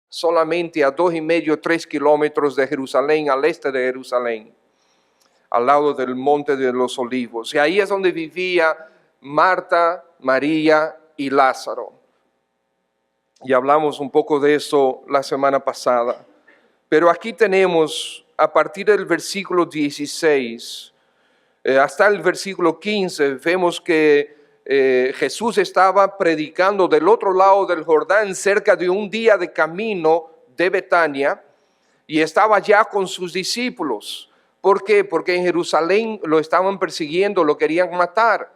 solamente a 2,5, 3 kilómetros de Jerusalén, al este de Jerusalén, al lado del Monte de los Olivos. Y ahí es donde vivía Marta, María y Lázaro. Y hablamos un poco de eso la semana pasada. Pero aquí tenemos, a partir del versículo 16 hasta el versículo 15, vemos que Jesús estaba predicando del otro lado del Jordán, cerca de un día de camino de Betania, y estaba ya con sus discípulos. ¿Por qué? Porque en Jerusalén lo estaban persiguiendo, lo querían matar.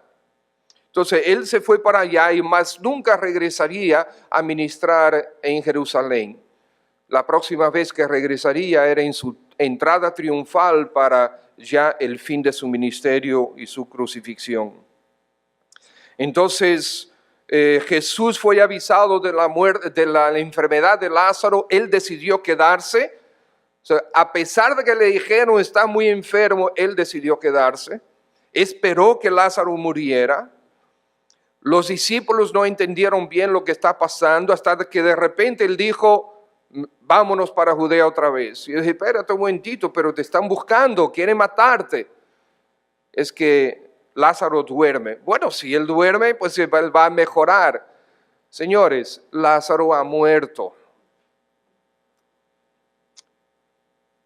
Entonces él se fue para allá y más nunca regresaría a ministrar en Jerusalén. La próxima vez que regresaría era en su entrada triunfal para ya el fin de su ministerio y su crucifixión. Entonces Jesús fue avisado de la muerte, de la enfermedad de Lázaro. Él decidió quedarse. O sea, a pesar de que le dijeron está muy enfermo, él decidió quedarse. Esperó que Lázaro muriera. Los discípulos no entendieron bien lo que está pasando hasta que de repente él dijo, vámonos para Judea otra vez. Y yo dije, espérate un momentito, pero te están buscando, quieren matarte. Es que Lázaro duerme. Bueno, si él duerme, pues él va a mejorar. Señores, Lázaro ha muerto.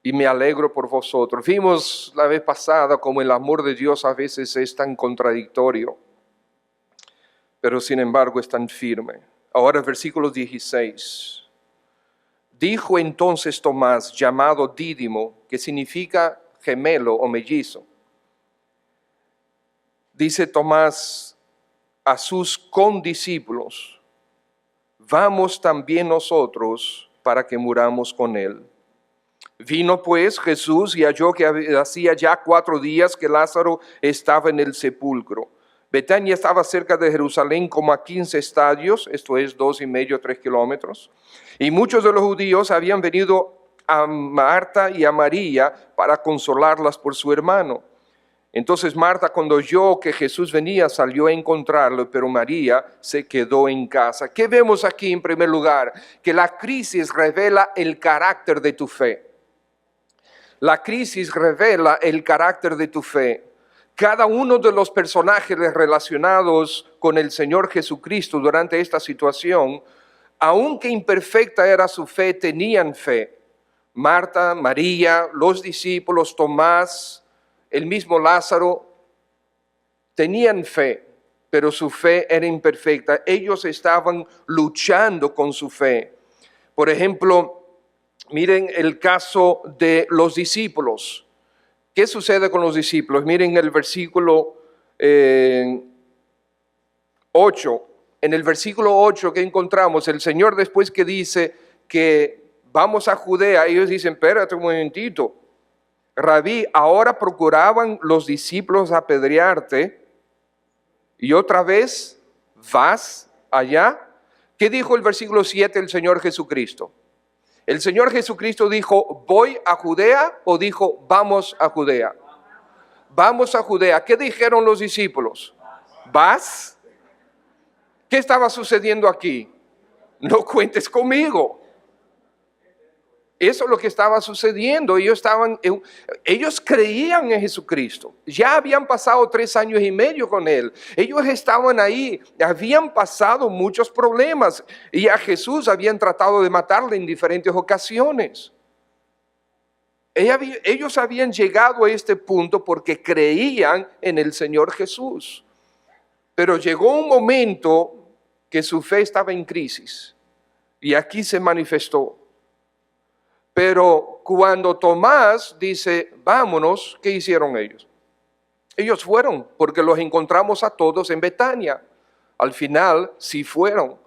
Y me alegro por vosotros. Vimos la vez pasada cómo el amor de Dios a veces es tan contradictorio, pero sin embargo es tan firme. Ahora versículo 16. Dijo entonces Tomás, llamado Dídimo, que significa gemelo o mellizo. Dice Tomás a sus condiscípulos, vamos también nosotros para que muramos con él. Vino pues Jesús y halló que hacía ya 4 días que Lázaro estaba en el sepulcro. Betania estaba cerca de Jerusalén como a 15 estadios, esto es 2,5, 3 kilómetros. Y muchos de los judíos habían venido a Marta y a María para consolarlas por su hermano. Entonces Marta, cuando oyó que Jesús venía, salió a encontrarlo, pero María se quedó en casa. ¿Qué vemos aquí en primer lugar? Que la crisis revela el carácter de tu fe. La crisis revela el carácter de tu fe. Cada uno de los personajes relacionados con el Señor Jesucristo durante esta situación, aunque imperfecta era su fe, tenían fe. Marta, María, los discípulos, Tomás, el mismo Lázaro, tenían fe, pero su fe era imperfecta. Ellos estaban luchando con su fe. Por ejemplo, miren el caso de los discípulos. ¿Qué sucede con los discípulos? Miren el versículo 8. En el versículo 8 que encontramos, el Señor después que dice que vamos a Judea, ellos dicen, espérate un momentito. Rabí, ahora procuraban los discípulos apedrearte y otra vez vas allá. ¿Qué dijo el versículo 7 el Señor Jesucristo? ¿El Señor Jesucristo dijo, voy a Judea o dijo, vamos a Judea? Vamos a Judea. ¿Qué dijeron los discípulos? ¿Vas? ¿Qué estaba sucediendo aquí? No cuentes conmigo. Eso es lo que estaba sucediendo. Ellos creían en Jesucristo. Ya habían pasado 3 años y medio con Él. Ellos estaban ahí. Habían pasado muchos problemas. Y a Jesús habían tratado de matarle en diferentes ocasiones. Ellos habían llegado a este punto porque creían en el Señor Jesús. Pero llegó un momento que su fe estaba en crisis. Y aquí se manifestó. Pero cuando Tomás dice, vámonos, ¿qué hicieron ellos? Ellos fueron, porque los encontramos a todos en Betania. Al final, sí fueron.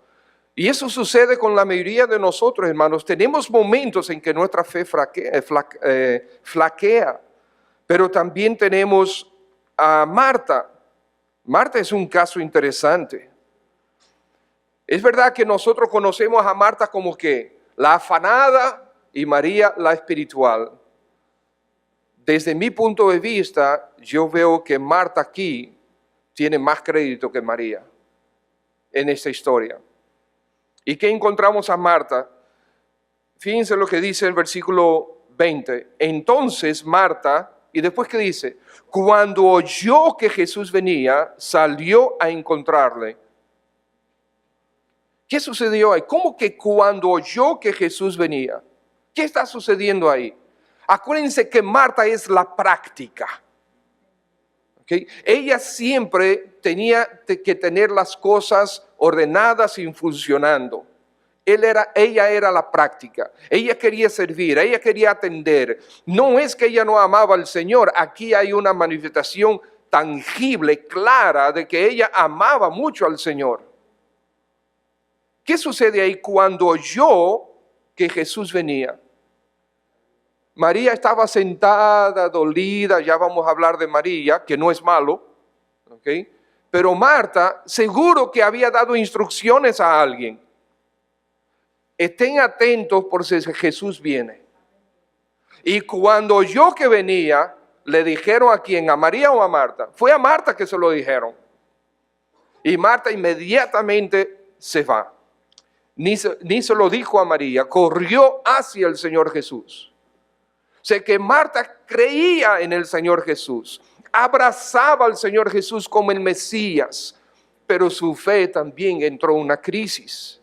Y eso sucede con la mayoría de nosotros, hermanos. Tenemos momentos en que nuestra fe flaquea. Pero también tenemos a Marta. Marta es un caso interesante. Es verdad que nosotros conocemos a Marta como que la afanada, y María la espiritual. Desde mi punto de vista, yo veo que Marta aquí tiene más crédito que María en esta historia. ¿Y qué encontramos a Marta? Fíjense lo que dice el versículo 20. Entonces Marta, y después ¿qué dice? Cuando oyó que Jesús venía, salió a encontrarle. ¿Qué sucedió ahí? ¿Cómo que cuando oyó que Jesús venía? ¿Qué está sucediendo ahí? Acuérdense que Marta es la práctica. ¿Okay? Ella siempre tenía que tener las cosas ordenadas y funcionando. Ella era la práctica. Ella quería servir, ella quería atender. No es que ella no amaba al Señor. Aquí hay una manifestación tangible, clara, de que ella amaba mucho al Señor. ¿Qué sucede ahí cuando oyó que Jesús venía? María estaba sentada, dolida, ya vamos a hablar de María, que no es malo, ¿okay? Pero Marta seguro que había dado instrucciones a alguien. Estén atentos por si Jesús viene. Y cuando oyó que venía, le dijeron ¿a quién? ¿A María o a Marta? Fue a Marta que se lo dijeron. Y Marta inmediatamente se va. Ni se lo dijo a María, corrió hacia el Señor Jesús. Sé que Marta creía en el Señor Jesús, abrazaba al Señor Jesús como el Mesías, pero su fe también entró en una crisis.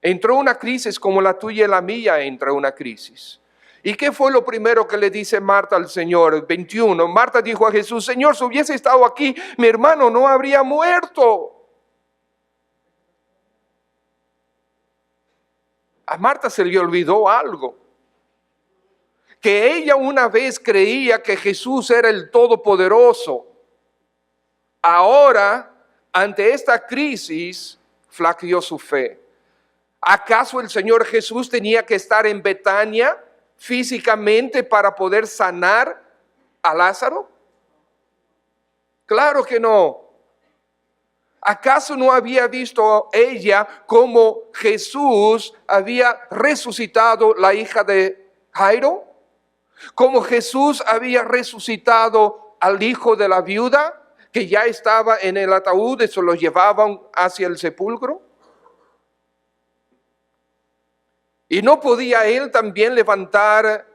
Entró una crisis como la tuya y la mía entra una crisis. ¿Y qué fue lo primero que le dice Marta al Señor? 21, Marta dijo a Jesús, Señor, si hubiese estado aquí, mi hermano no habría muerto. A Marta se le olvidó algo. Que ella una vez creía que Jesús era el Todopoderoso. Ahora, ante esta crisis, flaqueó su fe. ¿Acaso el Señor Jesús tenía que estar en Betania físicamente para poder sanar a Lázaro? Claro que no. ¿Acaso no había visto ella cómo Jesús había resucitado la hija de Jairo? ¿Cómo Jesús había resucitado al hijo de la viuda que ya estaba en el ataúd y se lo llevaban hacia el sepulcro? ¿Y no podía él también levantar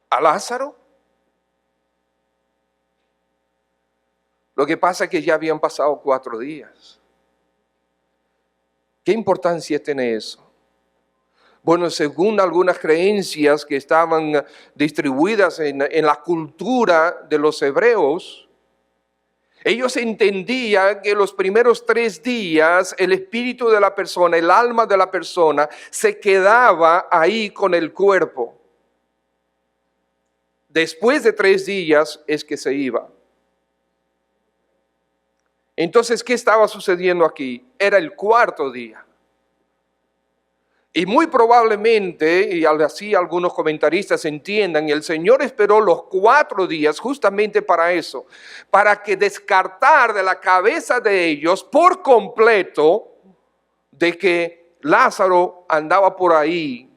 a Lázaro? Lo que pasa es que ya habían pasado 4 días. ¿Qué importancia tiene eso? Bueno, según algunas creencias que estaban distribuidas en la cultura de los hebreos, ellos entendían que los primeros 3 días el espíritu de la persona, el alma de la persona, se quedaba ahí con el cuerpo. Después de 3 días es que se iba. Entonces, ¿qué estaba sucediendo aquí? Era el 4º día. Y muy probablemente, y así algunos comentaristas entiendan, el Señor esperó los 4 días justamente para eso, para que descartar de la cabeza de ellos por completo de que Lázaro andaba por ahí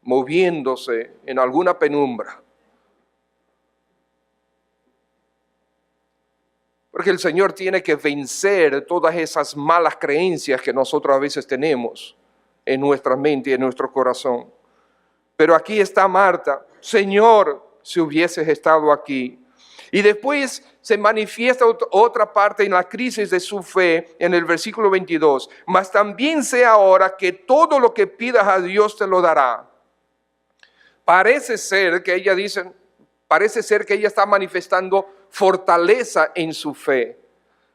moviéndose en alguna penumbra. Porque el Señor tiene que vencer todas esas malas creencias que nosotros a veces tenemos en nuestra mente y en nuestro corazón. Pero aquí está Marta, Señor, si hubieses estado aquí. Y después se manifiesta otra parte en la crisis de su fe en el versículo 22. Mas también sé ahora que todo lo que pidas a Dios te lo dará. Parece ser que ella está manifestando fortaleza en su fe.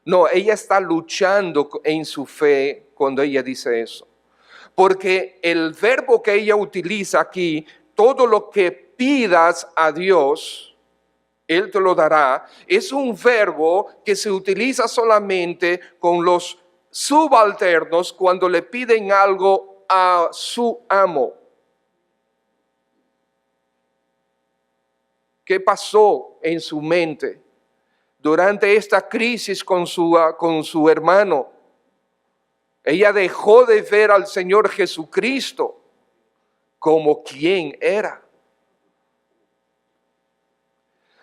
No, ella está luchando en su fe cuando ella dice eso. Porque el verbo que ella utiliza aquí, todo lo que pidas a Dios, Él te lo dará, es un verbo que se utiliza solamente con los subalternos cuando le piden algo a su amo. ¿Qué pasó en su mente durante esta crisis con su hermano? Ella dejó de ver al Señor Jesucristo como quien era.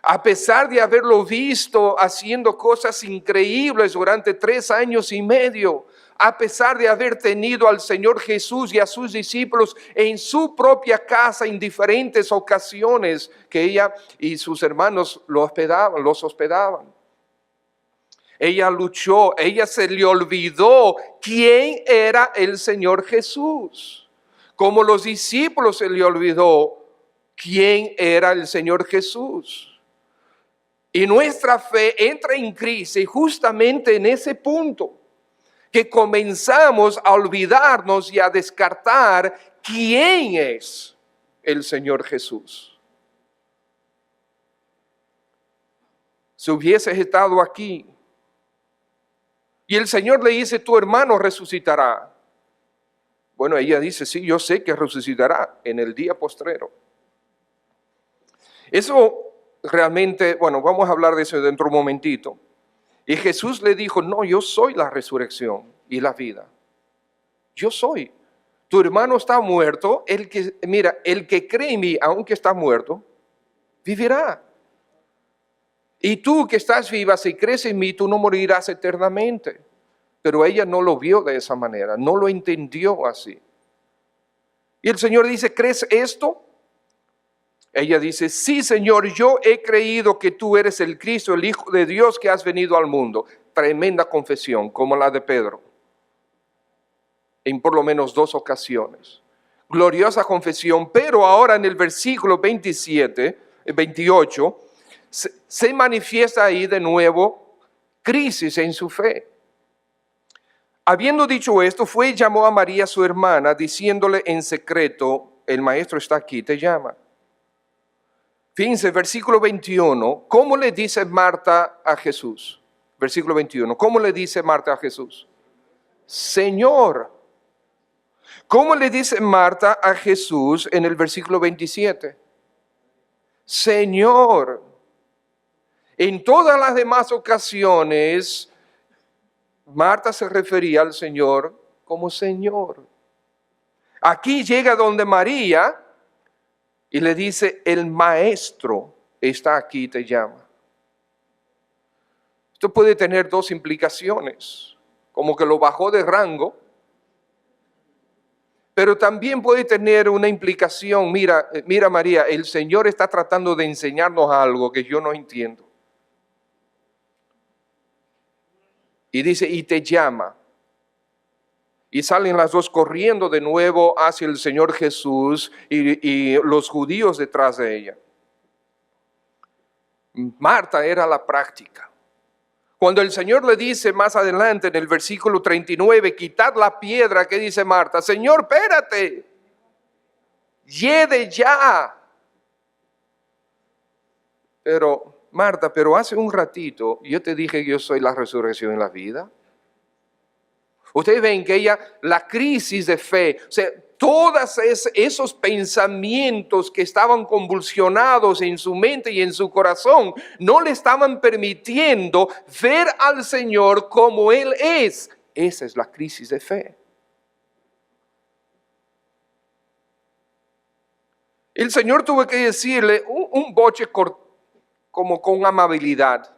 A pesar de haberlo visto haciendo cosas increíbles durante 3 años y medio, a pesar de haber tenido al Señor Jesús y a sus discípulos en su propia casa en diferentes ocasiones que ella y sus hermanos los hospedaban. Ella luchó, ella se le olvidó quién era el Señor Jesús. Como los discípulos se le olvidó quién era el Señor Jesús. Y nuestra fe entra en crisis justamente en ese punto, que comenzamos a olvidarnos y a descartar quién es el Señor Jesús. Si hubieses estado aquí y el Señor le dice, tu hermano resucitará. Bueno, ella dice, sí, yo sé que resucitará en el día postrero. Eso realmente, bueno, vamos a hablar de eso dentro de un momentito. Y Jesús le dijo, no, yo soy la resurrección y la vida. Yo soy. Tu hermano está muerto, el que cree en mí, aunque está muerto, vivirá. Y tú que estás viva, si crees en mí, tú no morirás eternamente. Pero ella no lo vio de esa manera, no lo entendió así. Y el Señor dice, ¿crees esto? Ella dice, sí, Señor, yo he creído que tú eres el Cristo, el Hijo de Dios que has venido al mundo. Tremenda confesión, como la de Pedro, en por lo menos 2 ocasiones. Gloriosa confesión, pero ahora en el versículo 28, se manifiesta ahí de nuevo crisis en su fe. Habiendo dicho esto, fue y llamó a María su hermana, diciéndole en secreto, el maestro está aquí, te llama. Fíjense, versículo 21, ¿cómo le dice Marta a Jesús? Versículo 21, ¿cómo le dice Marta a Jesús? Señor. ¿Cómo le dice Marta a Jesús en el versículo 27? Señor. En todas las demás ocasiones, Marta se refería al Señor como Señor. Aquí llega donde María y le dice, el maestro está aquí, te llama. Esto puede tener 2 implicaciones, como que lo bajó de rango, pero también puede tener una implicación, mira María, el Señor está tratando de enseñarnos algo que yo no entiendo. Y dice, y te llama. Y salen las 2 corriendo de nuevo hacia el Señor Jesús y los judíos detrás de ella. Marta era la práctica. Cuando el Señor le dice más adelante en el versículo 39, quitad la piedra, ¿qué dice Marta? Señor, espérate, hiede ya. Pero Marta, pero hace un ratito yo te dije que yo soy la resurrección y la vida. Ustedes ven que ella, la crisis de fe, o sea, todos esos pensamientos que estaban convulsionados en su mente y en su corazón, no le estaban permitiendo ver al Señor como Él es. Esa es la crisis de fe. El Señor tuvo que decirle un boche como con amabilidad,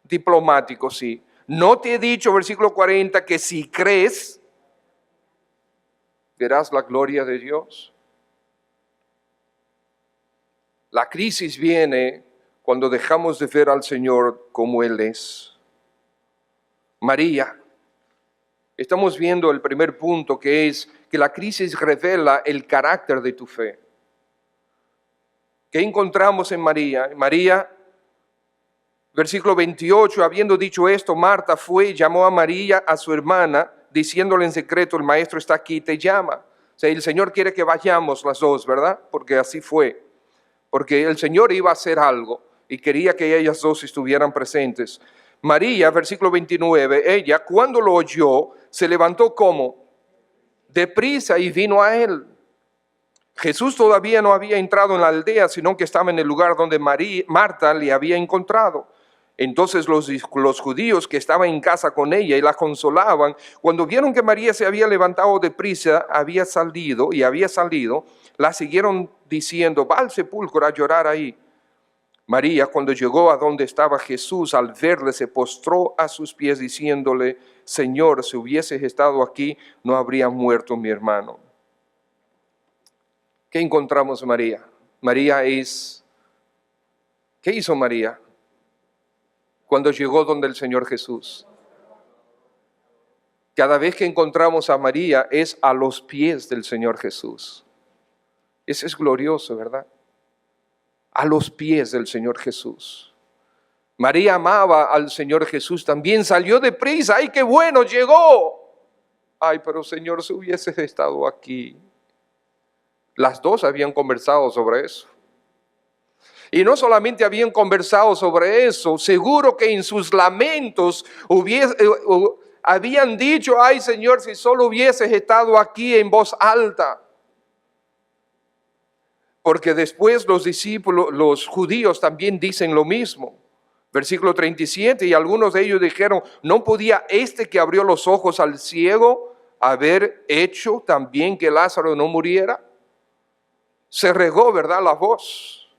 diplomático, sí. ¿No te he dicho, versículo 40, que si crees, verás la gloria de Dios? La crisis viene cuando dejamos de ver al Señor como Él es. María, estamos viendo el primer punto, que es que la crisis revela el carácter de tu fe. ¿Qué encontramos en María? María, versículo 28, habiendo dicho esto, Marta fue y llamó a María, a su hermana, diciéndole en secreto, el maestro está aquí, te llama. O sea, el Señor quiere que vayamos las 2, ¿verdad? Porque así fue. Porque el Señor iba a hacer algo y quería que ellas 2 estuvieran presentes. María, versículo 29, ella, cuando lo oyó, se levantó como deprisa y vino a él. Jesús todavía no había entrado en la aldea, sino que estaba en el lugar donde Marta le había encontrado. Entonces los judíos que estaban en casa con ella y la consolaban, cuando vieron que María se había levantado deprisa, había salido, la siguieron diciendo, va al sepulcro a llorar ahí. María, cuando llegó a donde estaba Jesús, al verle, se postró a sus pies diciéndole: Señor, si hubieses estado aquí, no habría muerto mi hermano. ¿Qué encontramos en María? ¿Qué hizo María cuando llegó donde el Señor Jesús? Cada vez que encontramos a María es a los pies del Señor Jesús. Eso es glorioso, ¿verdad? A los pies del Señor Jesús. María amaba al Señor Jesús también, salió deprisa. ¡Ay, qué bueno, llegó! ¡Ay, pero Señor, si hubieses estado aquí! Las dos habían conversado sobre eso. Y no solamente habían conversado sobre eso, seguro que en sus lamentos habían dicho: ay Señor, si solo hubieses estado aquí, en voz alta. Porque después los discípulos, los judíos también dicen lo mismo. Versículo 37, y algunos de ellos dijeron: ¿no podía este que abrió los ojos al ciego haber hecho también que Lázaro no muriera? Se regó, ¿verdad?, la voz.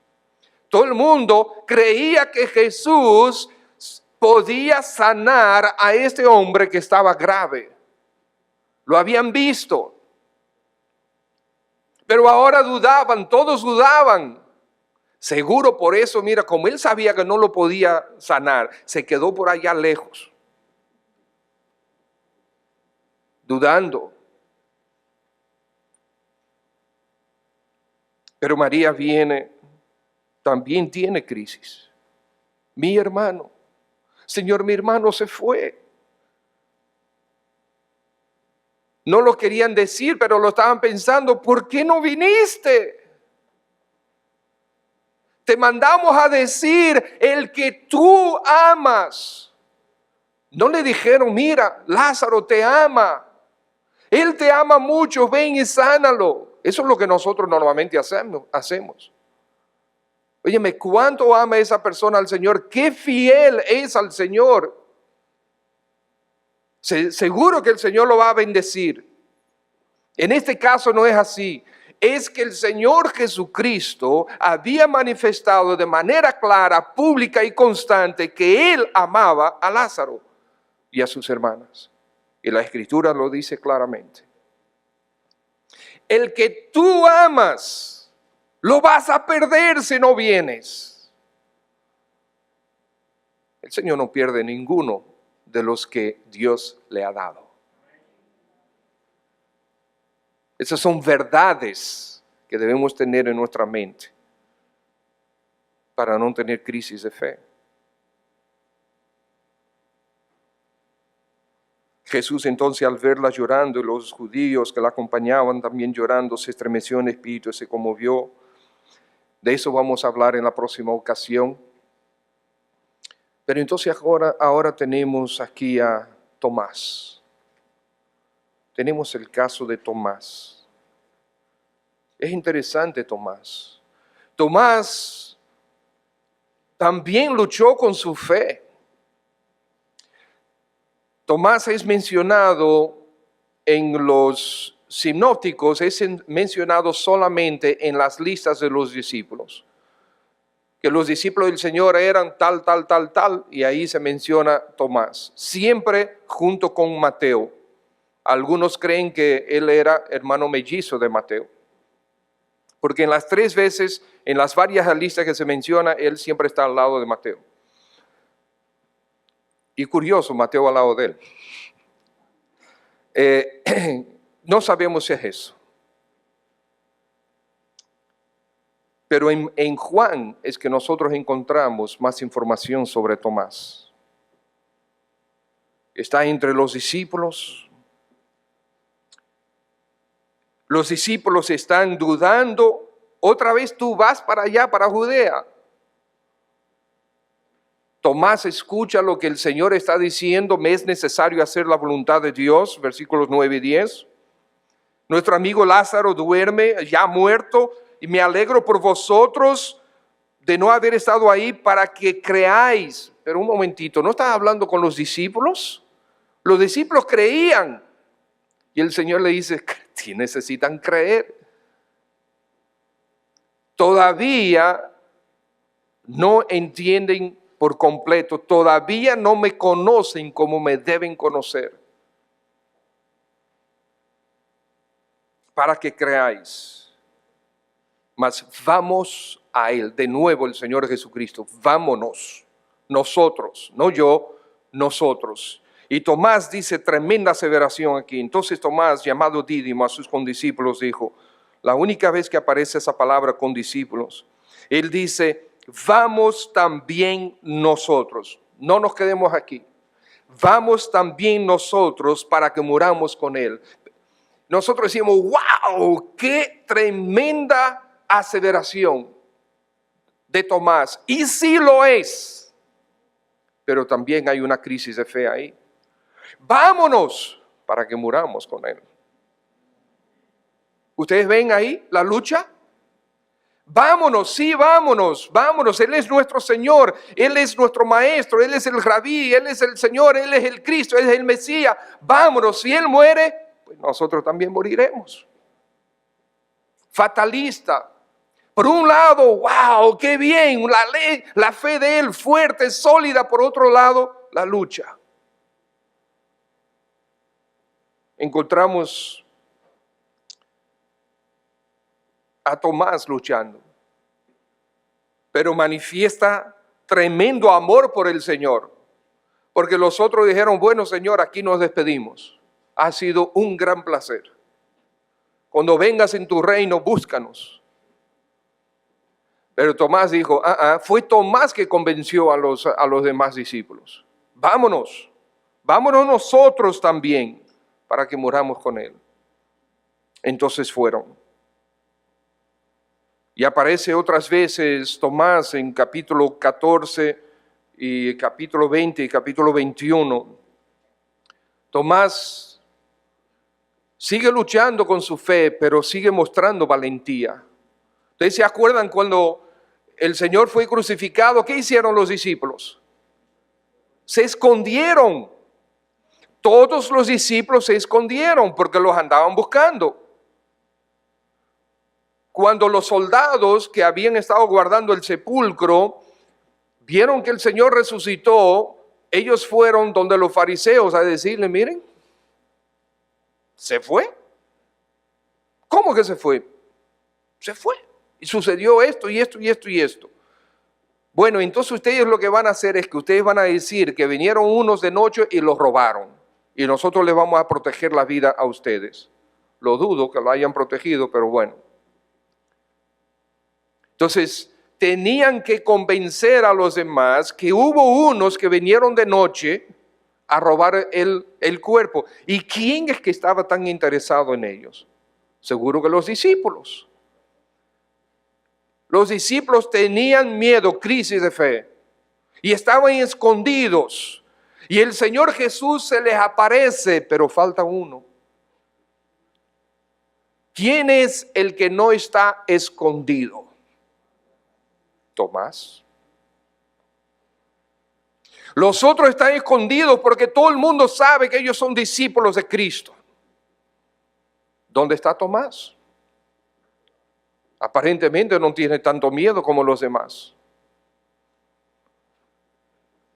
Todo el mundo creía que Jesús podía sanar a este hombre que estaba grave. Lo habían visto. Pero ahora dudaban, todos dudaban. Seguro por eso, mira, como él sabía que no lo podía sanar, se quedó por allá lejos, dudando. Pero María viene, también tiene crisis. Mi hermano, Señor, mi hermano se fue. No lo querían decir, pero lo estaban pensando: ¿por qué no viniste? Te mandamos a decir: el que tú amas. No le dijeron: mira, Lázaro te ama. Él te ama mucho, ven y sánalo. Eso es lo que nosotros normalmente hacemos. Óyeme, ¿cuánto ama esa persona al Señor? ¿Qué fiel es al Señor? Seguro que el Señor lo va a bendecir. En este caso no es así. Es que el Señor Jesucristo había manifestado de manera clara, pública y constante que Él amaba a Lázaro y a sus hermanas. Y la Escritura lo dice claramente. El que tú amas, lo vas a perder si no vienes. El Señor no pierde ninguno de los que Dios le ha dado. Esas son verdades que debemos tener en nuestra mente para no tener crisis de fe. Jesús entonces, al verla llorando, y los judíos que la acompañaban también llorando, se estremeció en espíritu y se conmovió. De eso vamos a hablar en la próxima ocasión. Pero entonces ahora tenemos aquí a Tomás. Tenemos el caso de Tomás. Es interesante Tomás. Tomás también luchó con su fe. Tomás es mencionado en los sinópticos, es mencionado solamente en las listas de los discípulos. Que los discípulos del Señor eran tal, y ahí se menciona Tomás. Siempre junto con Mateo. Algunos creen que él era hermano mellizo de Mateo. Porque en las 3 veces, en las varias listas que se menciona, él siempre está al lado de Mateo. Y curioso, Mateo al lado de él. No sabemos si es eso. Pero en Juan es que nosotros encontramos más información sobre Tomás. Está entre los discípulos. Los discípulos están dudando. Otra vez tú vas para allá, para Judea. Tomás escucha lo que el Señor está diciendo: me es necesario hacer la voluntad de Dios, versículos 9 y 10. Nuestro amigo Lázaro duerme, ya muerto, y me alegro por vosotros de no haber estado ahí para que creáis. Pero un momentito, ¿no estás hablando con los discípulos? Los discípulos creían. Y el Señor le dice: sí, necesitan creer. Todavía no entienden por completo, todavía no me conocen como me deben conocer, para que creáis. Mas vamos a Él, de nuevo el Señor Jesucristo, vámonos, nosotros, no yo, nosotros. Y Tomás dice tremenda aseveración aquí. Entonces Tomás, llamado Dídimo, a sus condiscípulos dijo, la única vez que aparece esa palabra condiscípulos, él dice, vamos también nosotros, no nos quedemos aquí, vamos también nosotros para que muramos con Él. Nosotros decimos, wow, qué tremenda aseveración de Tomás. Y sí lo es, pero también hay una crisis de fe ahí. Vámonos para que muramos con Él. ¿Ustedes ven ahí la lucha? Vámonos, sí, vámonos, vámonos. Él es nuestro Señor, Él es nuestro Maestro, Él es el Rabí, Él es el Señor, Él es el Cristo, Él es el Mesías. Vámonos, si Él muere, pues nosotros también moriremos. Fatalista. Por un lado, wow, qué bien, la fe de Él fuerte, sólida. Por otro lado, la lucha. Encontramos a Tomás luchando, pero manifiesta tremendo amor por el Señor, porque los otros dijeron, bueno Señor, aquí nos despedimos, ha sido un gran placer, cuando vengas en tu reino búscanos. Pero Tomás dijo, fue Tomás que convenció a los demás discípulos, vámonos nosotros también para que muramos con Él. Entonces fueron. Y aparece otras veces Tomás en capítulo 14 y capítulo 20 y capítulo 21. Tomás sigue luchando con su fe, pero sigue mostrando valentía. ¿Ustedes se acuerdan cuando el Señor fue crucificado? ¿Qué hicieron los discípulos? Se escondieron. Todos los discípulos se escondieron porque los andaban buscando. Cuando los soldados que habían estado guardando el sepulcro vieron que el Señor resucitó, ellos fueron donde los fariseos a decirle, miren, ¿se fue? ¿Cómo que se fue? Se fue. Y sucedió esto y esto y esto y esto. Bueno, entonces ustedes lo que van a hacer es que ustedes van a decir que vinieron unos de noche y los robaron. Y nosotros les vamos a proteger la vida a ustedes. Lo dudo que lo hayan protegido, pero bueno. Entonces, tenían que convencer a los demás que hubo unos que vinieron de noche a robar el cuerpo. ¿Y quién es que estaba tan interesado en ellos? Seguro que los discípulos. Los discípulos tenían miedo, crisis de fe, y estaban escondidos. Y el Señor Jesús se les aparece, pero falta uno. ¿Quién es el que no está escondido? Tomás. Los otros están escondidos porque todo el mundo sabe que ellos son discípulos de Cristo. ¿Dónde está Tomás? Aparentemente no tiene tanto miedo como los demás.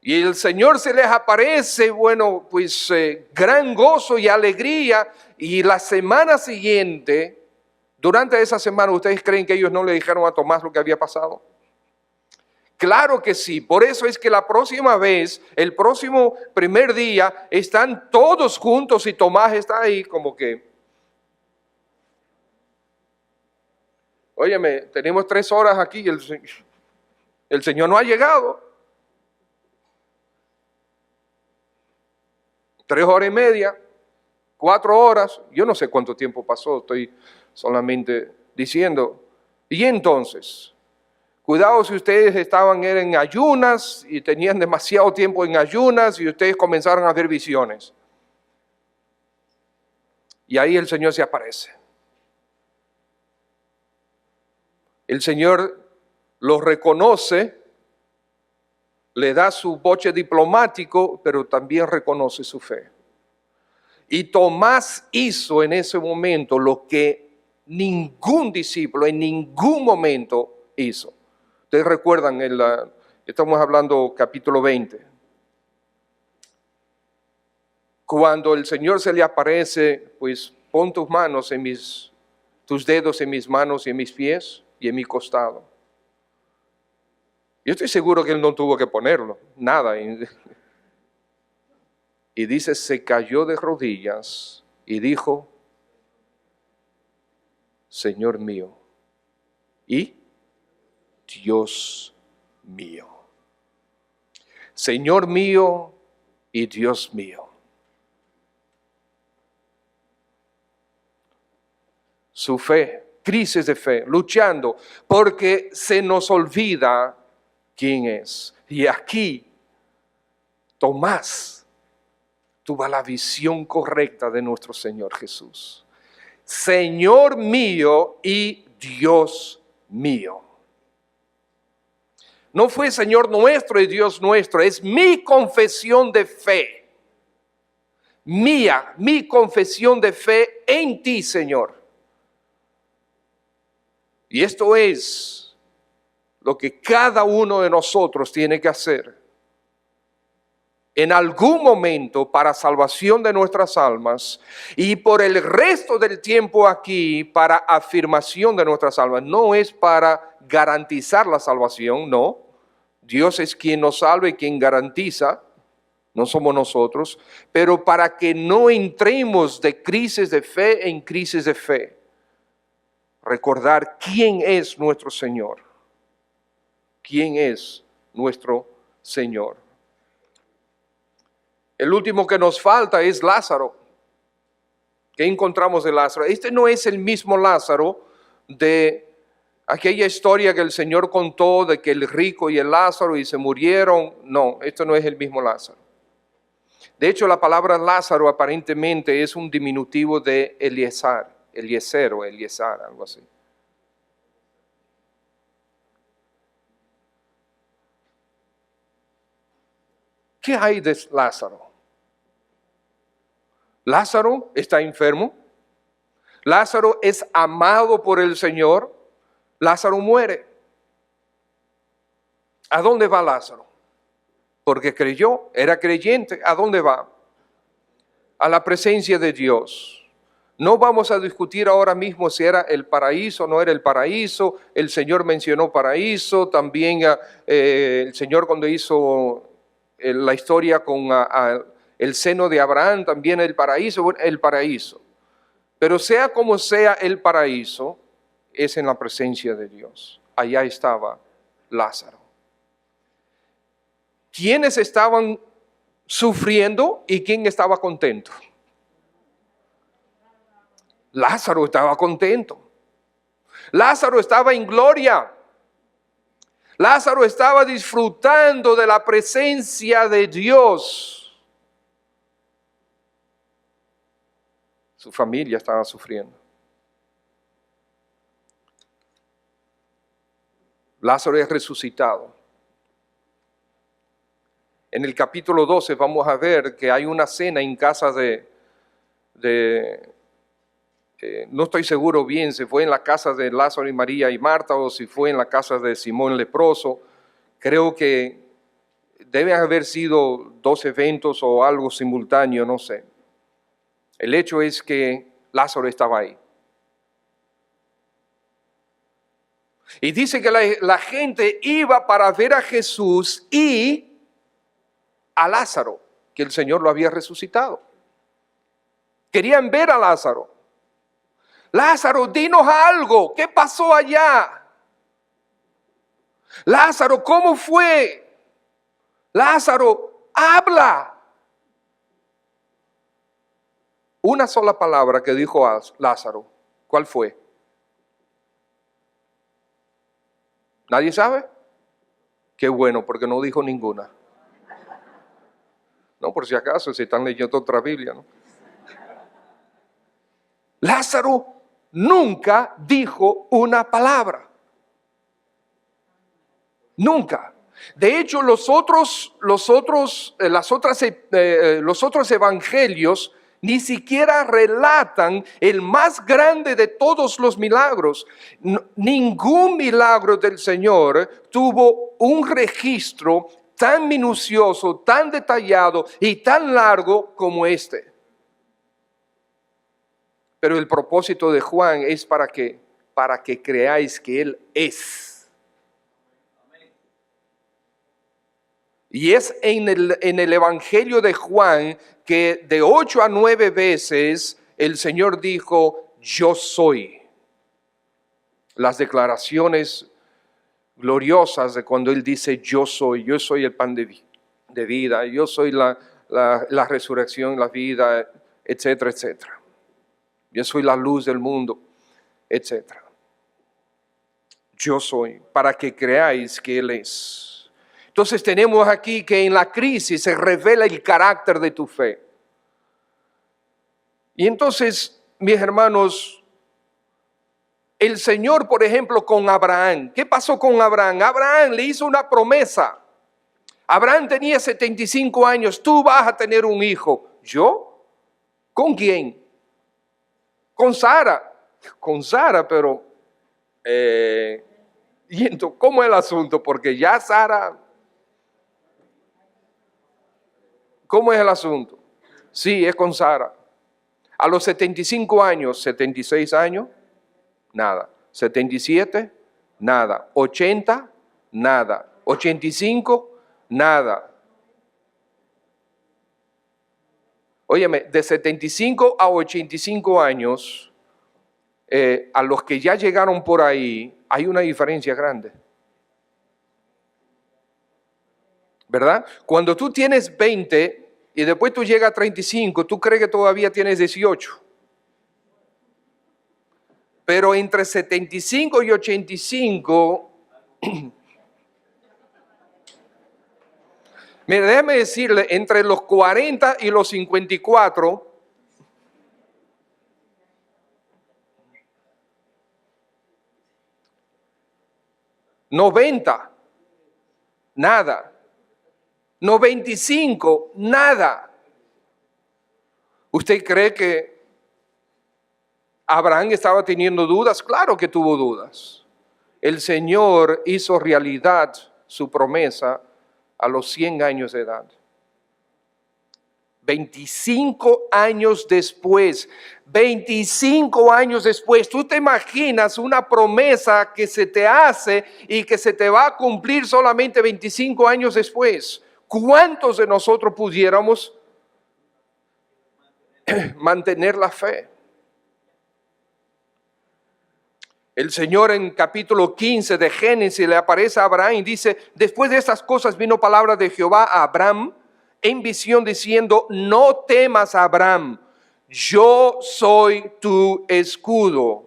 Y el Señor se les aparece, bueno, pues gran gozo y alegría. Y la semana siguiente, durante esa semana, ¿ustedes creen que ellos no le dijeron a Tomás lo que había pasado? Claro que sí, por eso es que la próxima vez, el próximo primer día, están todos juntos y Tomás está ahí como que, óyeme, tenemos 3 horas aquí y el Señor no ha llegado. 3 horas y media, 4 horas, yo no sé cuánto tiempo pasó, estoy solamente diciendo. Y entonces, cuidado si ustedes estaban en ayunas y tenían demasiado tiempo en ayunas y ustedes comenzaron a ver visiones. Y ahí el Señor se aparece. El Señor los reconoce, le da su boche diplomático, pero también reconoce su fe. Y Tomás hizo en ese momento lo que ningún discípulo en ningún momento hizo. Ustedes recuerdan, estamos hablando capítulo 20. Cuando el Señor se le aparece, pues pon tus manos tus dedos en mis manos y en mis pies y en mi costado. Yo estoy seguro que Él no tuvo que ponerlo, nada. Y dice, se cayó de rodillas y dijo, Señor mío y Dios mío. Señor mío y Dios mío. Su fe, crisis de fe, luchando, porque se nos olvida quién es. Y aquí Tomás tuvo la visión correcta de nuestro Señor Jesús. Señor mío y Dios mío. No fue Señor nuestro y Dios nuestro, es mi confesión de fe. Mi confesión de fe en ti, Señor. Y esto es lo que cada uno de nosotros tiene que hacer. En algún momento para salvación de nuestras almas y por el resto del tiempo aquí para afirmación de nuestras almas. No es para garantizar la salvación, no. Dios es quien nos salva y quien garantiza, no somos nosotros, pero para que no entremos de crisis de fe en crisis de fe. Recordar quién es nuestro Señor. ¿Quién es nuestro Señor? El último que nos falta es Lázaro. ¿Qué encontramos de Lázaro? Este no es el mismo Lázaro de aquella historia que el Señor contó de que el rico y el Lázaro y se murieron. No, esto no es el mismo Lázaro. De hecho, la palabra Lázaro aparentemente es un diminutivo de Eliezer o Eliezer, algo así. ¿Qué hay de Lázaro? Lázaro está enfermo. Lázaro es amado por el Señor. Lázaro muere. ¿A dónde va Lázaro? Porque creyó, era creyente. ¿A dónde va? A la presencia de Dios. No vamos a discutir ahora mismo si era el paraíso o no era el paraíso. El Señor mencionó paraíso. También el Señor cuando hizo la historia con el seno de Abraham, también el paraíso. Pero sea como sea el paraíso, es en la presencia de Dios. Allá estaba Lázaro. ¿Quiénes estaban sufriendo y quién estaba contento? Lázaro estaba contento. Lázaro estaba en gloria. Lázaro estaba disfrutando de la presencia de Dios. Su familia estaba sufriendo. Lázaro es resucitado. En el capítulo 12 vamos a ver que hay una cena en casa no estoy seguro bien si fue en la casa de Lázaro y María y Marta o si fue en la casa de Simón leproso. Creo que deben haber sido dos eventos o algo simultáneo, no sé. El hecho es que Lázaro estaba ahí. Y dice que la gente iba para ver a Jesús y a Lázaro, que el Señor lo había resucitado. Querían ver a Lázaro. Lázaro, dinos algo. ¿Qué pasó allá? Lázaro, ¿cómo fue? Lázaro, habla. Una sola palabra que dijo Lázaro. ¿Cuál fue? ¿Nadie sabe? Qué bueno, porque no dijo ninguna. No, por si acaso, si están leyendo otra Biblia, ¿no? Lázaro nunca dijo una palabra. Nunca. De hecho, los otros evangelios ni siquiera relatan el más grande de todos los milagros. Ningún milagro del Señor tuvo un registro tan minucioso, tan detallado y tan largo como este. Pero el propósito de Juan es para que creáis que Él es. Y es en el Evangelio de Juan que de 8 a 9 veces el Señor dijo, yo soy. Las declaraciones gloriosas de cuando Él dice, yo soy el pan de vida, yo soy la resurrección, la vida, etcétera, etcétera. Yo soy la luz del mundo, etcétera. Yo soy, para que creáis que Él es. Entonces tenemos aquí que en la crisis se revela el carácter de tu fe. Y entonces, mis hermanos, el Señor, por ejemplo, con Abraham. ¿Qué pasó con Abraham? Abraham le hizo una promesa. Abraham tenía 75 años. Tú vas a tener un hijo. ¿Yo? ¿Con quién? Con Sara. Con Sara, pero... y entonces, ¿cómo es el asunto? Porque ya Sara... ¿Cómo es el asunto? Sí, es con Sara. A los 75 años, 76 años, nada. 77, nada. 80, nada. 85, nada. Óyeme, de 75 a 85 años, a los que ya llegaron por ahí, hay una diferencia grande. ¿Verdad? Cuando tú tienes 20 y después tú llegas a 35, tú crees que todavía tienes 18. Pero entre 75 y 85, mire, déjeme decirle, entre los 40 y los 54, $90, nada. 95, nada. ¿Usted cree que Abraham estaba teniendo dudas? Claro que tuvo dudas. El Señor hizo realidad su promesa a los 100 años de edad. 25 años después, 25 años después, tú te imaginas una promesa que se te hace y que se te va a cumplir solamente 25 años después. ¿Cuántos de nosotros pudiéramos mantener la fe? El Señor en capítulo 15 de Génesis le aparece a Abraham y dice, después de estas cosas vino palabra de Jehová a Abraham en visión diciendo, no temas, Abraham, yo soy tu escudo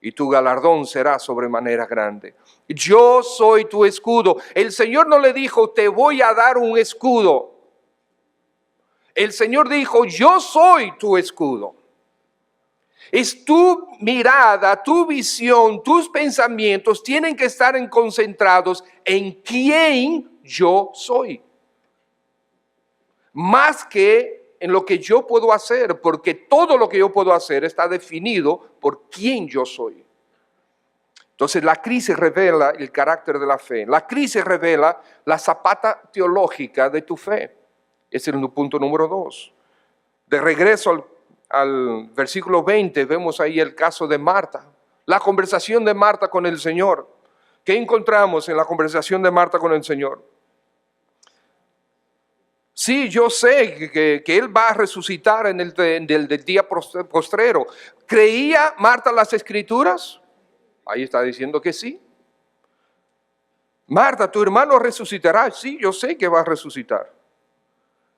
y tu galardón será sobremanera grande. Yo soy tu escudo. El Señor no le dijo, te voy a dar un escudo. El Señor dijo, yo soy tu escudo. Es tu mirada, tu visión, tus pensamientos tienen que estar concentrados en quién yo soy. Más que en lo que yo puedo hacer, porque todo lo que yo puedo hacer está definido por quién yo soy. Entonces la crisis revela el carácter de la fe. La crisis revela la zapata teológica de tu fe. Ese es el punto número 2. De regreso al versículo 20, vemos ahí el caso de Marta. La conversación de Marta con el Señor. ¿Qué encontramos en la conversación de Marta con el Señor? Sí, yo sé que Él va a resucitar en el día postrero. ¿Creía Marta las Escrituras? Ahí está diciendo que sí. Marta, tu hermano resucitará. Sí, yo sé que va a resucitar.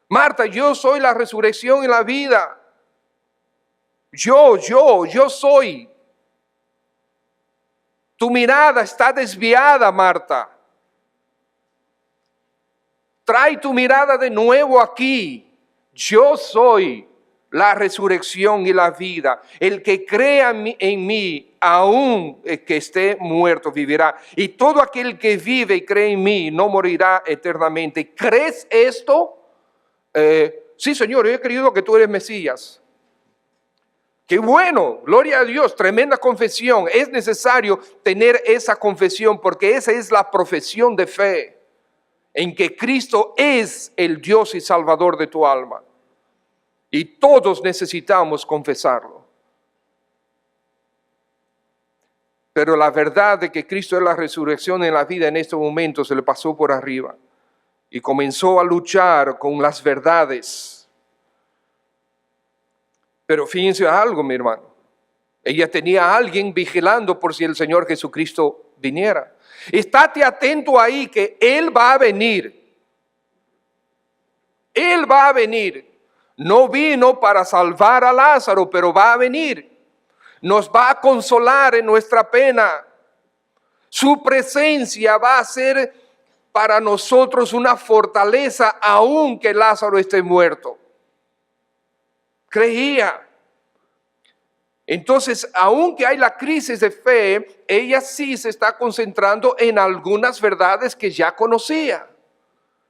Marta, yo soy la resurrección y la vida. Yo soy. Tu mirada está desviada, Marta. Trae tu mirada de nuevo aquí. Yo soy la resurrección y la vida. El que crea en mí, aun que esté muerto, vivirá. Y todo aquel que vive y cree en mí no morirá eternamente. ¿Crees esto? Sí, Señor, yo he creído que tú eres Mesías. Qué bueno, gloria a Dios, tremenda confesión. Es necesario tener esa confesión porque esa es la profesión de fe en que Cristo es el Dios y Salvador de tu alma. Y todos necesitamos confesarlo. Pero la verdad de que Cristo es la resurrección en la vida en este momento se le pasó por arriba y comenzó a luchar con las verdades. Pero fíjense algo, mi hermano. Ella tenía a alguien vigilando por si el Señor Jesucristo viniera. Estate atento ahí que Él va a venir. Él va a venir. No vino para salvar a Lázaro, pero va a venir. Nos va a consolar en nuestra pena. Su presencia va a ser para nosotros una fortaleza, aunque Lázaro esté muerto. Creía. Entonces, aunque hay la crisis de fe, ella sí se está concentrando en algunas verdades que ya conocía.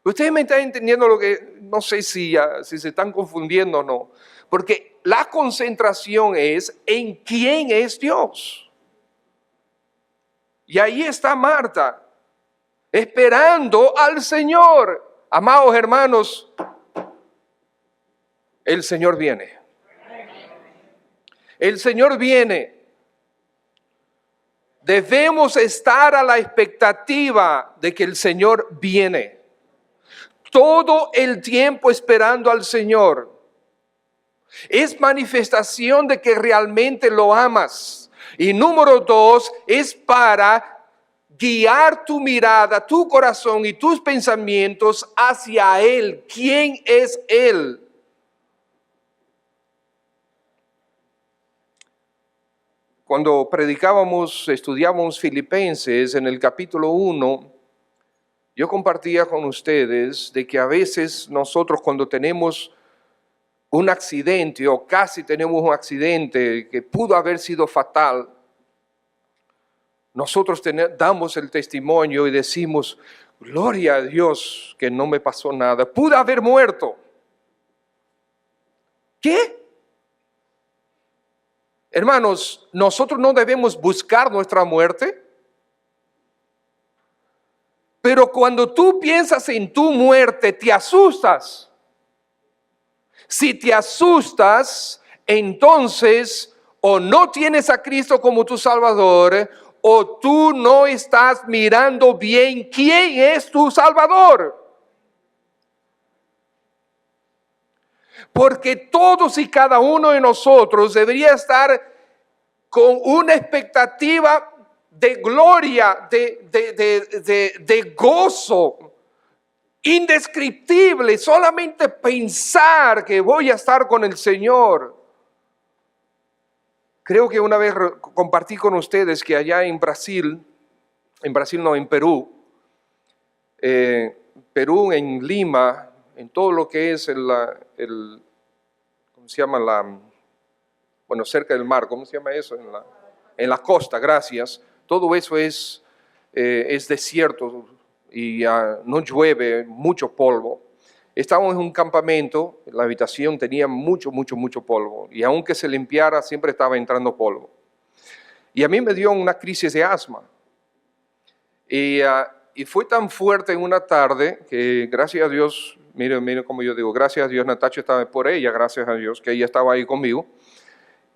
Ustedes me están entendiendo lo que, no sé si se están confundiendo o no, porque la concentración es en quién es Dios. Y ahí está Marta, esperando al Señor. Amados hermanos, el Señor viene. El Señor viene. Debemos estar a la expectativa de que el Señor viene. Todo el tiempo esperando al Señor. Es manifestación de que realmente lo amas. Y número 2, es para guiar tu mirada, tu corazón y tus pensamientos hacia Él. ¿Quién es Él? Cuando estudiábamos Filipenses en el capítulo 1, yo compartía con ustedes de que a veces nosotros cuando tenemos un accidente o casi tenemos un accidente que pudo haber sido fatal, nosotros damos el testimonio y decimos, gloria a Dios que no me pasó nada, pude haber muerto. ¿Qué? Hermanos, nosotros no debemos buscar nuestra muerte. Pero cuando tú piensas en tu muerte, te asustas. Si te asustas, entonces o no tienes a Cristo como tu Salvador, o tú no estás mirando bien quién es tu Salvador. Porque todos y cada uno de nosotros debería estar con una expectativa de gloria, de gozo indescriptible, solamente pensar que voy a estar con el Señor. Creo que una vez compartí con ustedes que allá en Perú, en Lima, en todo lo que es ¿cómo se llama? Cerca del mar, ¿cómo se llama eso? En la costa, gracias. Todo eso es desierto y no llueve, mucho polvo. Estábamos en un campamento, la habitación tenía mucho polvo y aunque se limpiara siempre estaba entrando polvo. Y a mí me dio una crisis de asma. Y fue tan fuerte en una tarde que gracias a Dios, mire como yo digo, gracias a Dios, Natacha estaba por ella, gracias a Dios que ella estaba ahí conmigo.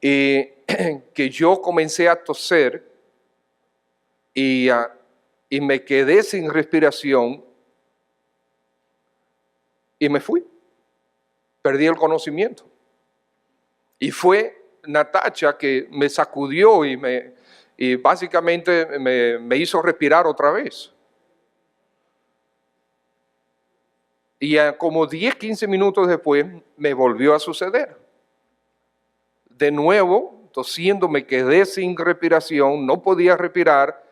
Que yo comencé a toser y me quedé sin respiración y me fui. Perdí el conocimiento. Y fue Natacha que me sacudió y básicamente me hizo respirar otra vez. Y como 10, 15 minutos después me volvió a suceder. De nuevo, tosiendo, me quedé sin respiración, no podía respirar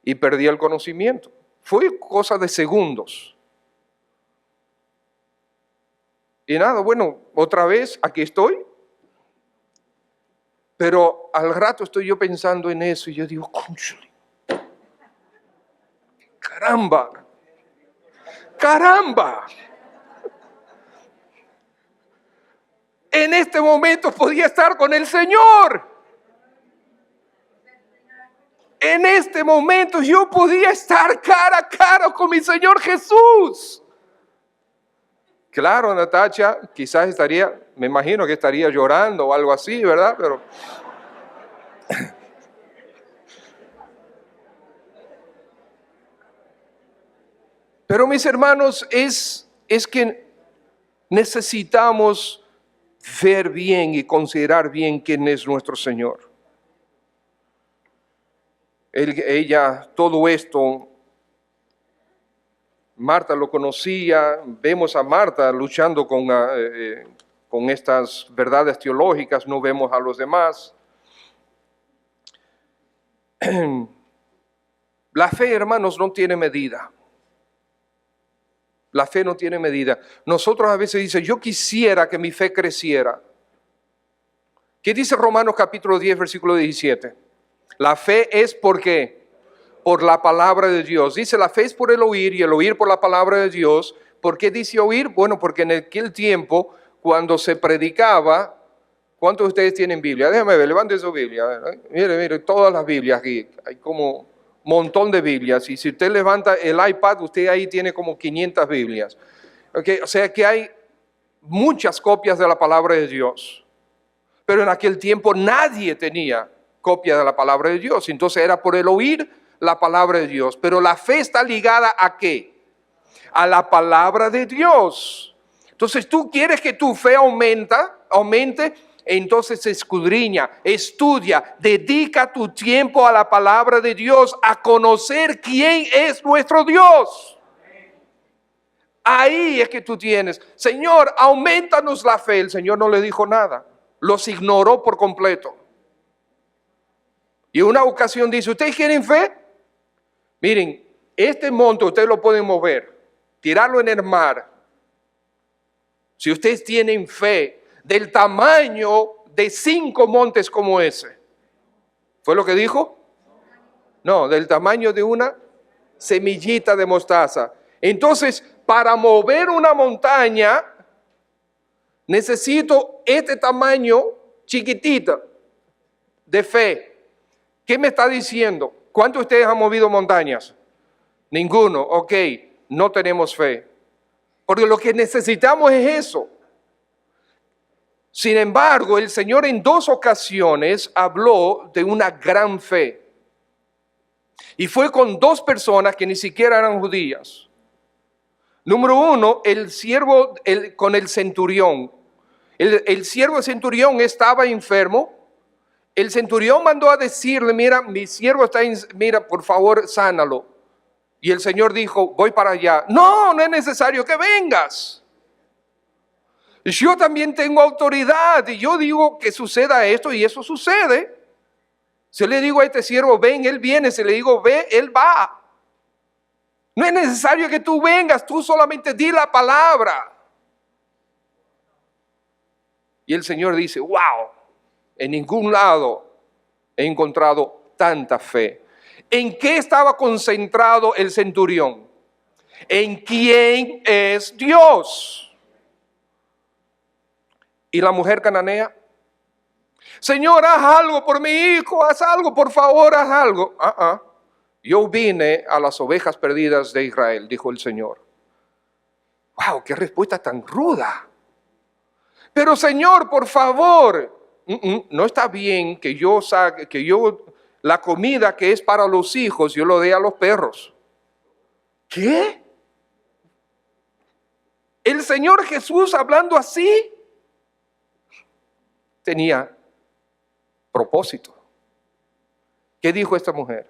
y perdí el conocimiento. Fue cosa de segundos. Y nada, bueno, otra vez aquí estoy. Pero al rato estoy yo pensando en eso y yo digo, cónchale, caramba. en este momento podía estar con el Señor. En este momento yo podía estar cara a cara con mi Señor Jesús. Claro, Natacha, quizás estaría, me imagino que estaría llorando o algo así, ¿verdad? Pero mis hermanos, es que necesitamos ver bien y considerar bien quién es nuestro Señor. Ella, todo esto, Marta lo conocía, vemos a Marta luchando con estas verdades teológicas, no vemos a los demás. La fe, hermanos, no tiene medida. La fe no tiene medida. Nosotros a veces dicen, yo quisiera que mi fe creciera. ¿Qué dice Romanos capítulo 10, versículo 17? La fe es ¿por qué? Por la palabra de Dios. Dice, la fe es por el oír y el oír por la palabra de Dios. ¿Por qué dice oír? Bueno, porque en aquel tiempo, cuando se predicaba, ¿cuántos de ustedes tienen Biblia? Déjame ver, levante su Biblia. Mire, todas las Biblias aquí. Hay como montón de Biblias, y si usted levanta el iPad, usted ahí tiene como 500 Biblias. Okay, o sea que hay muchas copias de la palabra de Dios, pero en aquel tiempo nadie tenía copia de la palabra de Dios, entonces era por el oír la palabra de Dios. Pero la fe está ligada ¿a qué? A la palabra de Dios. Entonces tú quieres que tu fe aumente, entonces escudriña, estudia, dedica tu tiempo a la palabra de Dios, a conocer quién es nuestro Dios. Ahí es que tú tienes, Señor, aumentanos la fe. El Señor no le dijo nada, los ignoró por completo. Y una ocasión dice, ¿ustedes quieren fe? Miren, este monte ustedes lo pueden mover, tirarlo en el mar. Si ustedes tienen fe del tamaño de 5 montes como ese. ¿Fue lo que dijo? No, del tamaño de una semillita de mostaza. Entonces, para mover una montaña, necesito este tamaño chiquitito de fe. ¿Qué me está diciendo? ¿Cuántos de ustedes han movido montañas? Ninguno. Ok, no tenemos fe. Porque lo que necesitamos es eso. Sin embargo, el Señor en 2 ocasiones habló de una gran fe. Y fue con 2 personas que ni siquiera eran judías. Número 1, el siervo con el centurión. El siervo centurión estaba enfermo. El centurión mandó a decirle, mira, mi siervo está, mira, por favor, sánalo. Y el Señor dijo, voy para allá. No, no es necesario que vengas. Yo también tengo autoridad y yo digo que suceda esto y eso sucede. Si le digo a este siervo, ven, él viene. Si le digo, ve, él va. No es necesario que tú vengas, tú solamente di la palabra. Y el Señor dice, wow, en ningún lado he encontrado tanta fe. ¿En qué estaba concentrado el centurión? En quién es Dios. ¿Y la mujer cananea? Señor, haz algo por mi hijo, haz algo, por favor, haz algo. Yo vine a las ovejas perdidas de Israel, dijo el Señor. ¡Wow! ¡Qué respuesta tan ruda! Pero Señor, por favor, no está bien que yo saque, la comida que es para los hijos, yo lo dé a los perros. ¿Qué? El Señor Jesús hablando así tenía propósito. ¿Qué dijo esta mujer?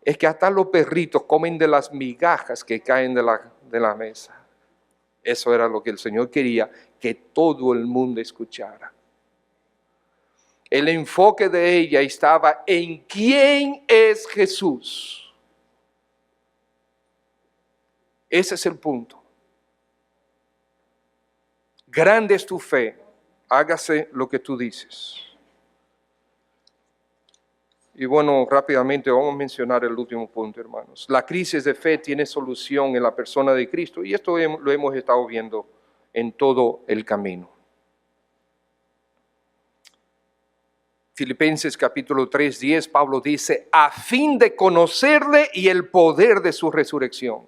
Es que hasta los perritos comen de las migajas que caen de la mesa. Eso era lo que el Señor quería que todo el mundo escuchara. El enfoque de ella estaba en quién es Jesús. Ese es el punto. Grande es tu fe, hágase lo que tú dices. Y bueno, rápidamente vamos a mencionar el último punto, hermanos. La crisis de fe tiene solución en la persona de Cristo, y esto lo hemos estado viendo en todo el camino. Filipenses capítulo 3:10, Pablo dice, a fin de conocerle y el poder de su resurrección.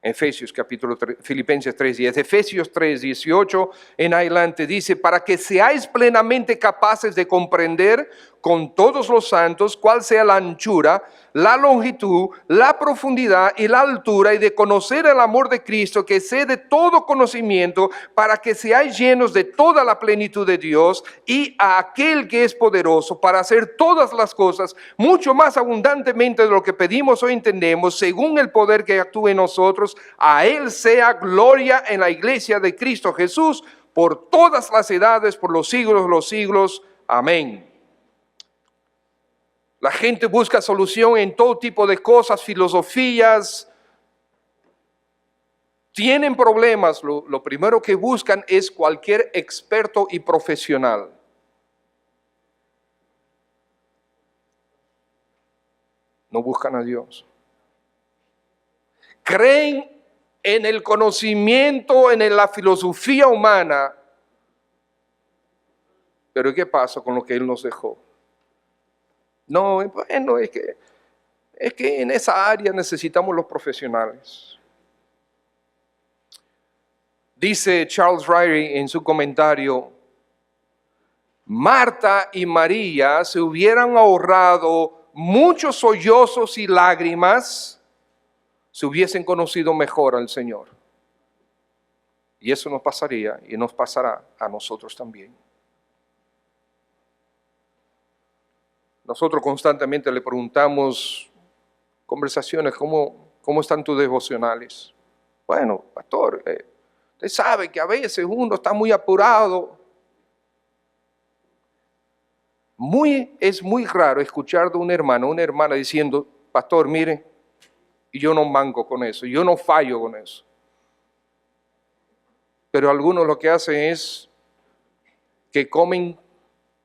Efesios capítulo 3, Filipenses 3:10, Efesios 3:18 en adelante dice, para que seáis plenamente capaces de comprender con todos los santos cuál sea la anchura, la longitud, la profundidad y la altura, y de conocer el amor de Cristo, que excede todo conocimiento, para que seáis llenos de toda la plenitud de Dios, y a aquel que es poderoso para hacer todas las cosas mucho más abundantemente de lo que pedimos o entendemos, según el poder que actúa en nosotros. A Él sea gloria en la iglesia de Cristo Jesús por todas las edades, por los siglos de los siglos. Amén. La gente busca solución en todo tipo de cosas, filosofías. Tienen problemas, lo primero que buscan es cualquier experto y profesional. No buscan a Dios. Creen en el conocimiento, en la filosofía humana. Pero ¿qué pasa con lo que Él nos dejó? No, bueno, es que en esa área necesitamos los profesionales. Dice Charles Ryrie en su comentario, Marta y María se hubieran ahorrado muchos sollozos y lágrimas si hubiesen conocido mejor al Señor. Y eso nos pasaría y nos pasará a nosotros también. Nosotros constantemente le preguntamos, conversaciones, ¿cómo están tus devocionales? Bueno, pastor, usted sabe que a veces uno está muy apurado. Es muy raro escuchar de un hermano, una hermana diciendo, pastor, mire, y yo no manco con eso, yo no fallo con eso. Pero algunos lo que hacen es que comen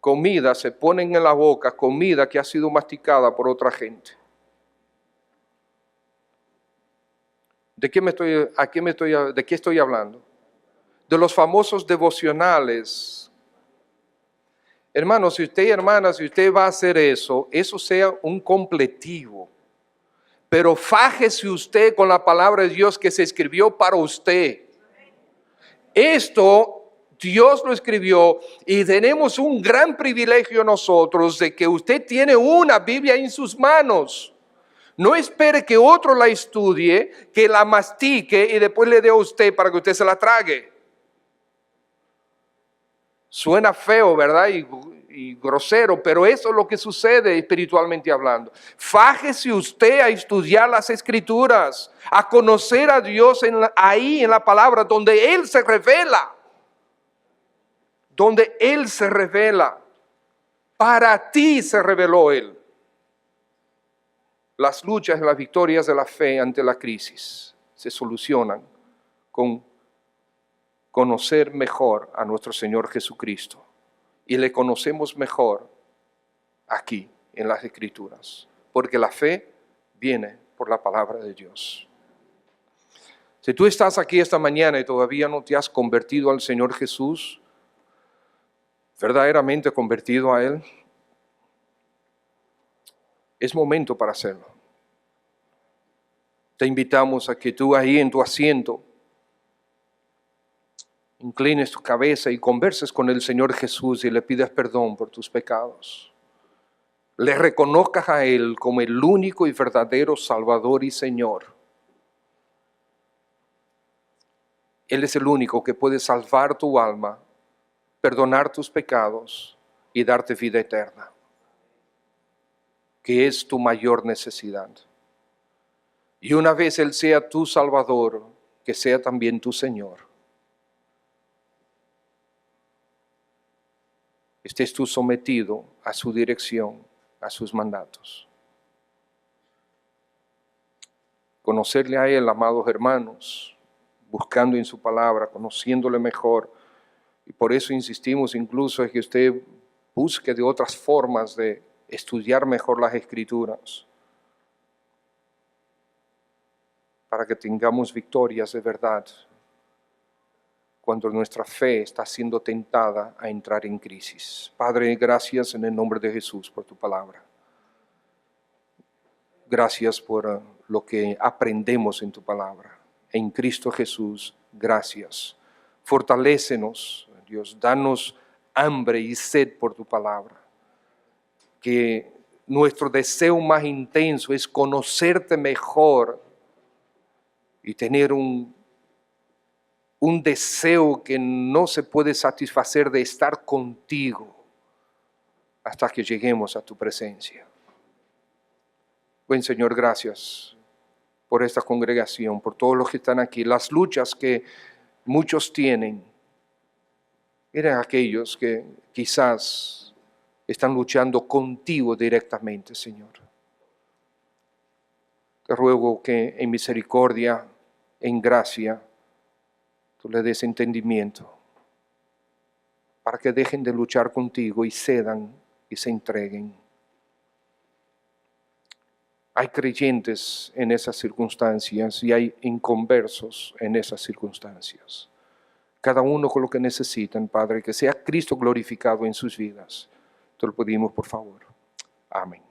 comida, se ponen en la boca comida que ha sido masticada por otra gente. ¿De qué estoy hablando? De los famosos devocionales. Hermanos, si usted va a hacer eso sea un completivo. Pero fájese usted con la palabra de Dios que se escribió para usted. Esto Dios lo escribió y tenemos un gran privilegio nosotros de que usted tiene una Biblia en sus manos. No espere que otro la estudie, que la mastique y después le dé a usted para que usted se la trague. Suena feo, ¿verdad? Y grosero, pero eso es lo que sucede espiritualmente hablando. Fájese usted a estudiar las Escrituras, a conocer a Dios ahí en la palabra, donde Él se revela. Donde Él se revela. Para ti se reveló Él. Las luchas y las victorias de la fe ante la crisis se solucionan con conocer mejor a nuestro Señor Jesucristo. Y le conocemos mejor aquí en las Escrituras. Porque la fe viene por la palabra de Dios. Si tú estás aquí esta mañana y todavía no te has convertido al Señor Jesús, verdaderamente convertido a Él, es momento para hacerlo. Te invitamos a que tú ahí en tu asiento inclines tu cabeza y converses con el Señor Jesús y le pidas perdón por tus pecados. Le reconozcas a Él como el único y verdadero Salvador y Señor. Él es el único que puede salvar tu alma, perdonar tus pecados y darte vida eterna, que es tu mayor necesidad. Y una vez Él sea tu Salvador, que sea también tu Señor. Estés tú sometido a su dirección, a sus mandatos. Conocerle a Él, amados hermanos, buscando en su palabra, conociéndole mejor. Y por eso insistimos incluso en que usted busque de otras formas de estudiar mejor las Escrituras, para que tengamos victorias de verdad cuando nuestra fe está siendo tentada a entrar en crisis. Padre, gracias en el nombre de Jesús por tu palabra. Gracias por lo que aprendemos en tu palabra. En Cristo Jesús, gracias. Fortalécenos, Dios, danos hambre y sed por tu palabra. Que nuestro deseo más intenso es conocerte mejor y tener un deseo que no se puede satisfacer de estar contigo hasta que lleguemos a tu presencia. Buen Señor, gracias por esta congregación, por todos los que están aquí. Las luchas que muchos tienen eran aquellos que quizás están luchando contigo directamente, Señor. Te ruego que en misericordia, en gracia, tú le des entendimiento para que dejen de luchar contigo y cedan y se entreguen. Hay creyentes en esas circunstancias y hay inconversos en esas circunstancias. Cada uno con lo que necesitan, Padre, que sea Cristo glorificado en sus vidas. Te lo pedimos, por favor. Amén.